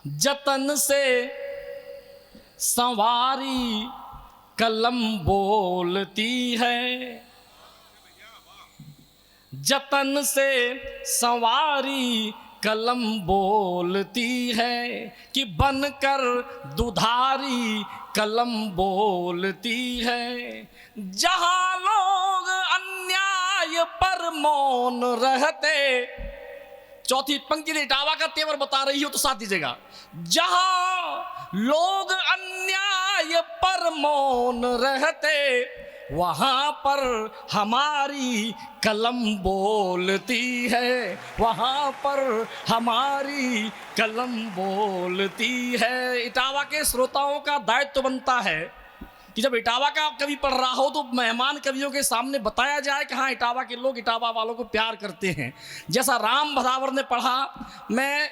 जतन से संवारी कलम बोलती है, जतन से संवारी कलम बोलती है कि बनकर दुधारी कलम बोलती है। जहां लोग अन्याय पर मौन रहते, चौथी पंक्ति इटावा का तेवर बता रही हो तो साथ दीजिएगा। जहां लोग अन्याय पर मौन रहते, वहां पर हमारी कलम बोलती है, वहां पर हमारी कलम बोलती है। इटावा के श्रोताओं का दायित्व बनता है कि जब इटावा का कवि पढ़ रहा हो तो मेहमान कवियों के सामने बताया जाए कि हाँ, इटावा के लोग इटावा वालों को प्यार करते हैं। जैसा राम भदावर ने पढ़ा, मैं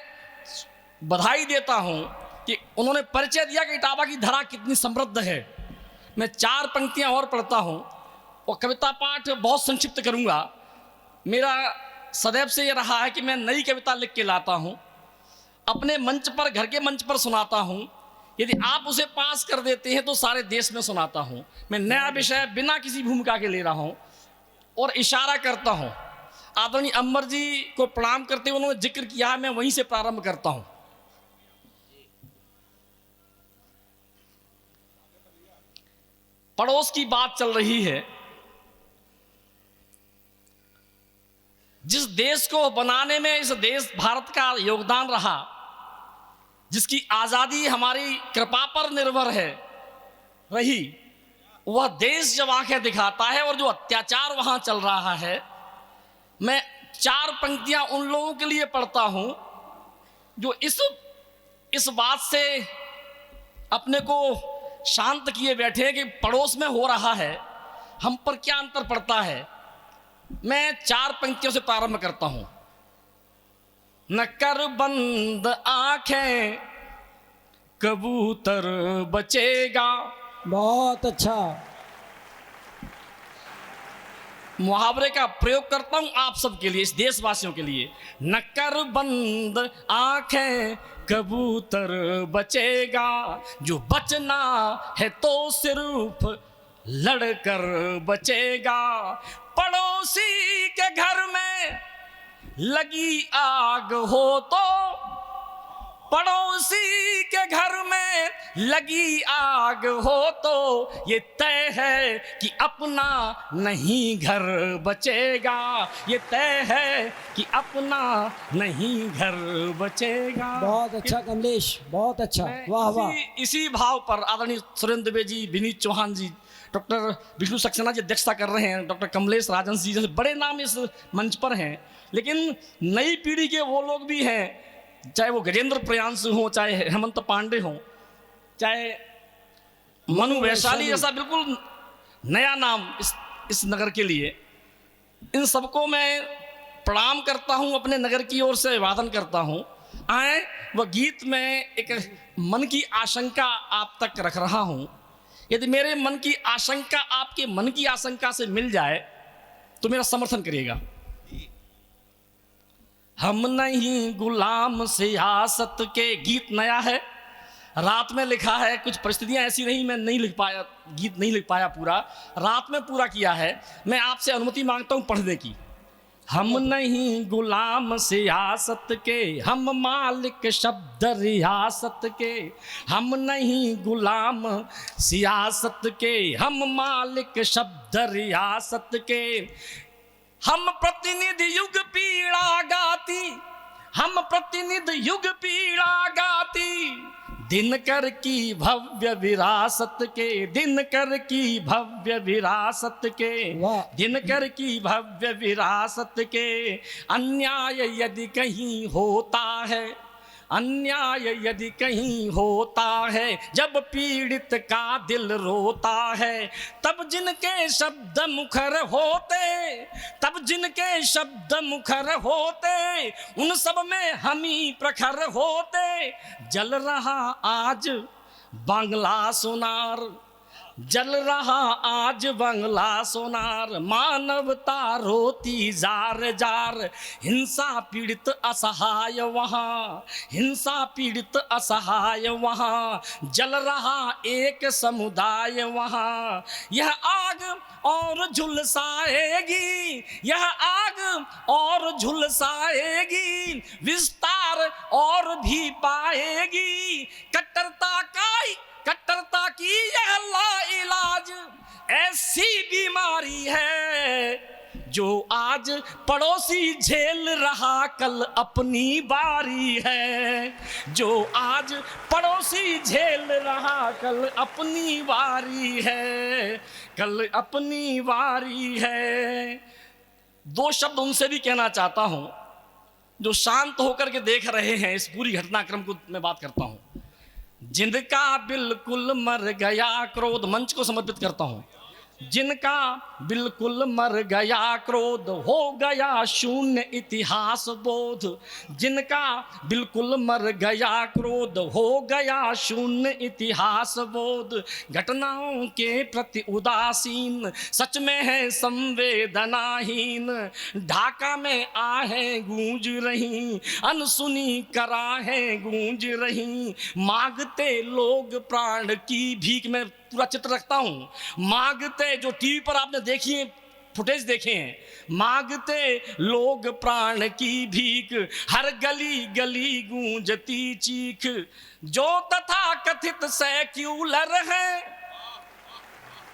बधाई देता हूँ कि उन्होंने परिचय दिया कि इटावा की धरा कितनी समृद्ध है। मैं 4 पंक्तियाँ और पढ़ता हूँ और कविता पाठ बहुत संक्षिप्त करूँगा। मेरा सदैव से ये रहा है कि मैं नई कविता लिख के लाता हूँ, अपने मंच पर, घर के मंच पर सुनाता हूँ। यदि आप उसे पास कर देते हैं तो सारे देश में सुनाता हूँ। मैं नया विषय बिना किसी भूमिका के ले रहा हूँ और इशारा करता हूँ। आदरणीय अमर जी को प्रणाम करते हुए उन्होंने जिक्र किया है, मैं वहीं से प्रारंभ करता हूँ। पड़ोस की बात चल रही है। जिस देश को बनाने में इस देश भारत का योगदान रहा, जिसकी आज़ादी हमारी कृपा पर निर्भर है रही, वह देश जब आंखें दिखाता है और जो अत्याचार वहां चल रहा है, मैं 4 पंक्तियां उन लोगों के लिए पढ़ता हूं जो इस बात से अपने को शांत किए बैठे कि पड़ोस में हो रहा है, हम पर क्या अंतर पड़ता है। मैं 4 पंक्तियों से प्रारंभ करता हूं। न कर बंद आंखें कबूतर बचेगा। बहुत अच्छा। मुहावरे का प्रयोग करता हूं आप सबके लिए, इस देशवासियों के लिए। न कर बंद आंखें कबूतर बचेगा, जो बचना है तो सिर्फ लड़कर बचेगा। पड़ोसी के घर में लगी आग हो तो, पड़ोसी के घर में लगी आग हो तो ये तय है कि अपना नहीं घर बचेगा, ये तय है कि अपना नहीं घर बचेगा। बहुत अच्छा कमलेश, बहुत अच्छा, वाह वाह। इसी भाव पर आदरणीय सुरेंद्र दुबे जी, विनीत चौहान जी, डॉक्टर विष्णु सक्सेना जी अध्यक्षता कर रहे हैं, डॉक्टर कमलेश राजन जी जैसे बड़े नाम इस मंच पर हैं। लेकिन नई पीढ़ी के वो लोग भी हैं, चाहे वो गजेंद्र प्रियांशु हो, चाहे हेमंत पांडे हो, चाहे मनु वैशाली जैसा बिल्कुल नया नाम इस नगर के लिए। इन सबको मैं प्रणाम करता हूं, अपने नगर की ओर से अभिवादन करता हूं। आए वह गीत में एक मन की आशंका आप तक रख रहा हूं। यदि मेरे मन की आशंका आपके मन की आशंका से मिल जाए तो मेरा समर्थन करिएगा। हम नहीं गुलाम सियासत के, गीत नया है, रात में लिखा है, कुछ परिस्थितियां ऐसी नहीं, मैं नहीं लिख पाया, गीत नहीं लिख पाया पूरा, रात में पूरा किया है। मैं आपसे अनुमति मांगता हूं पढ़ने की। हम नहीं गुलाम सियासत के, हम मालिक शब्द रियासत के। हम नहीं गुलाम सियासत के, हम मालिक शब्द रियासत के। हम प्रतिनिधि युग पीड़ा गाती, हम प्रतिनिधि युग पीड़ा गाती, दिनकर की भव्य विरासत के, दिनकर की भव्य विरासत के, दिनकर की भव्य विरासत के। अन्याय यदि कहीं होता है, अन्याय यदि कहीं होता है, जब पीड़ित का दिल रोता है, तब जिनके शब्द मुखर होते, तब जिनके शब्द मुखर होते, उन सब में हम ही प्रखर होते। जल रहा आज बांग्ला सोनार, जल रहा आज बंगला सोनार, मानवता रोती जार जार। हिंसा पीड़ित असहाय वहाँ, हिंसा पीड़ित असहाय वहाँ, जल रहा एक समुदाय वहाँ। यह आग और झुलसाएगी, यह आग और झुलसाएगी, विस्तार और भी पाएगी। कट्टरता की यह लाइलाज ऐसी बीमारी है, जो आज पड़ोसी झेल रहा कल अपनी बारी है, जो आज पड़ोसी झेल रहा कल अपनी बारी है, कल अपनी बारी है। दो शब्द उनसे भी कहना चाहता हूं जो शांत होकर के देख रहे हैं इस पूरी घटनाक्रम को। मैं बात करता हूं जिनका बिल्कुल मर गया क्रोध, मंच को समर्पित करता हूं। जिनका बिल्कुल मर गया क्रोध, हो गया शून्य इतिहास बोध। जिनका बिल्कुल मर गया क्रोध, हो गया शून्य इतिहास बोध। घटनाओं के प्रति उदासीन, सच में है संवेदनाहीन। ढाका में आहें गूंज रही, अनसुनी कराहें गूंज रही। मांगते लोग प्राण की भीख, में पूरा चित्र रखता हूं। मांगते, जो टीवी पर आपने देखी फुटेज देखे हैं, मांगते लोग प्राण की भीख। हर गली गली गूंजती चीख, जो तथा कथित सेक्युलर है,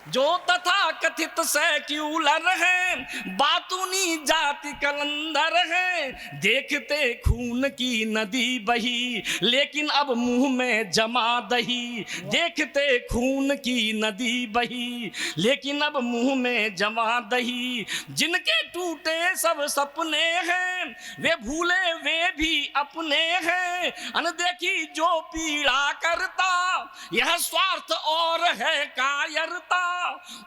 जो तथा कथित सेक्युलर है, बातूनी जाति कलंदर है। देखते खून की नदी बही, लेकिन अब मुंह में जमा दही। देखते खून की नदी बही, लेकिन अब मुंह में जमा दही। जिनके टूटे सब सपने हैं, वे भूले वे भी अपने हैं। अनदेखी जो पीड़ा करता, यह स्वार्थ और है कायरता।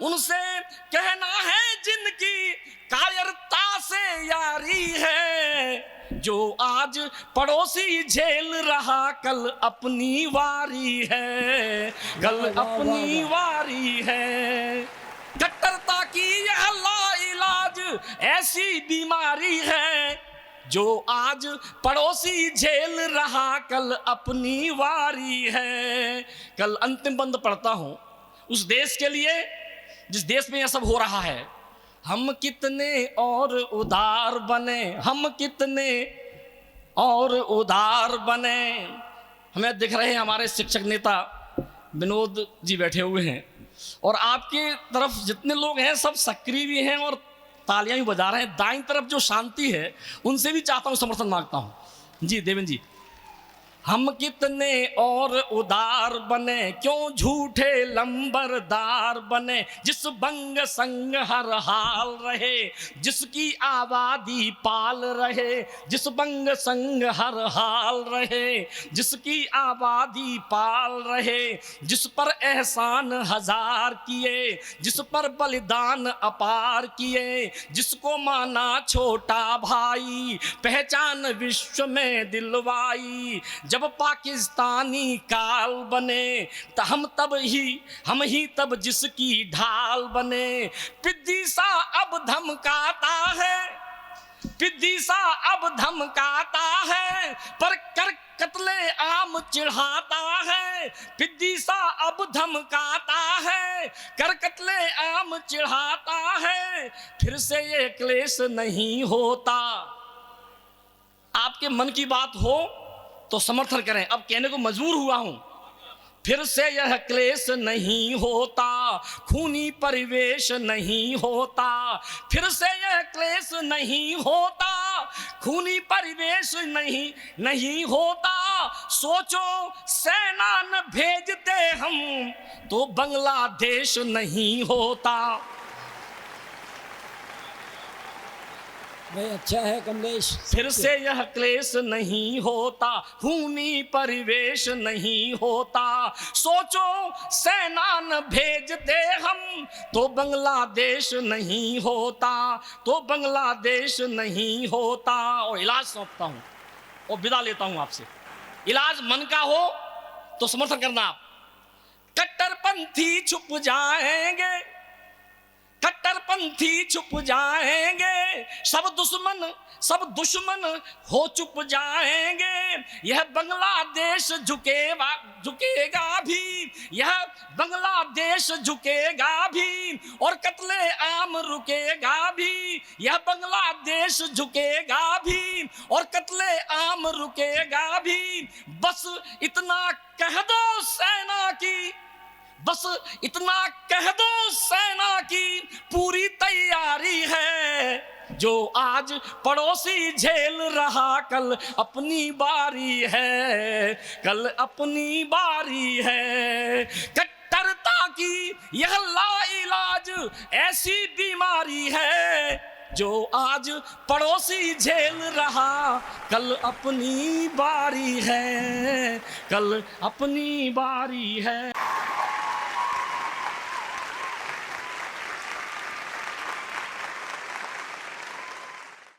उनसे कहना है जिनकी कायरता से यारी है, जो आज पड़ोसी झेल रहा कल अपनी वारी है, कल अपनी वारी है। कट्टरता की यह लाइलाज ऐसी बीमारी है, जो आज पड़ोसी झेल रहा कल अपनी वारी है। कल अंतिम बंद पढ़ता हूं उस देश के लिए जिस देश में यह सब हो रहा है। हम कितने और उदार बने, हम कितने और उदार बने। हमें दिख रहे हैं हमारे शिक्षक नेता विनोद जी बैठे हुए हैं, और आपके तरफ जितने लोग हैं सब सक्रिय भी हैं और तालियां भी बजा रहे हैं। दाईं तरफ जो शांति है उनसे भी चाहता हूं, समर्थन मांगता हूं। जी देवेंद्र जी, हम कितने और उदार बने, क्यों झूठे लंबरदार बने। जिस बंग संग हर हाल रहे, जिसकी आबादी पाल रहे। जिस बंग संग हर हाल रहे, जिसकी आबादी पाल रहे। जिस पर एहसान हजार किए, जिस पर बलिदान अपार किए। जिसको माना छोटा भाई, पहचान विश्व में दिलवाई। जब पाकिस्तानी काल बने, तो हम ही तब जिसकी ढाल बने। पिद्दी सा अब धमकाता है, पिद्दी सा अब धमकाता है, पर कर कत्ले आम चिढ़ाता है। पिद्दी सा अब धमकाता है, कर कत्ले आम चिढ़ाता है। फिर से ये क्लेश नहीं होता। आपके मन की बात हो तो समर्थन करें। अब कहने को मजबूर हुआ हूं, फिर से यह क्लेश नहीं होता, खूनी परिवेश नहीं होता। फिर से यह क्लेश नहीं होता, खूनी परिवेश नहीं होता। सोचो सेना न भेजते हम, तो बांग्लादेश नहीं होता। भाई अच्छा है कमलेश। फिर से यह क्लेश नहीं होता, खूनी परिवेश नहीं होता। सोचो सेना न भेजते हम, तो बांग्लादेश नहीं होता, तो बांग्लादेश नहीं होता। और इलाज सौंपता हूं और विदा लेता हूं आपसे। इलाज मन का हो तो समर्थन करना आप। कट्टर कट्टरपंथी छुप जाएंगे, कट्टरपंथी छुप जाएंगे, सब दुश्मन हो चुप जाएंगे। यह बांग्लादेश झुकेगा भी, यह बांग्लादेश झुकेगा भी और कत्ले आम रुकेगा भी। यह बांग्लादेश झुकेगा भी और कत्ले आम रुकेगा भी। बस इतना कह दो सेना की, बस इतना कह दो सेना की पूरी तैयारी है। जो आज पड़ोसी झेल रहा कल अपनी बारी है, कल अपनी बारी है। कट्टरता की यह लाइलाज ऐसी बीमारी है, जो आज पड़ोसी झेल रहा कल अपनी बारी है, कल अपनी बारी है।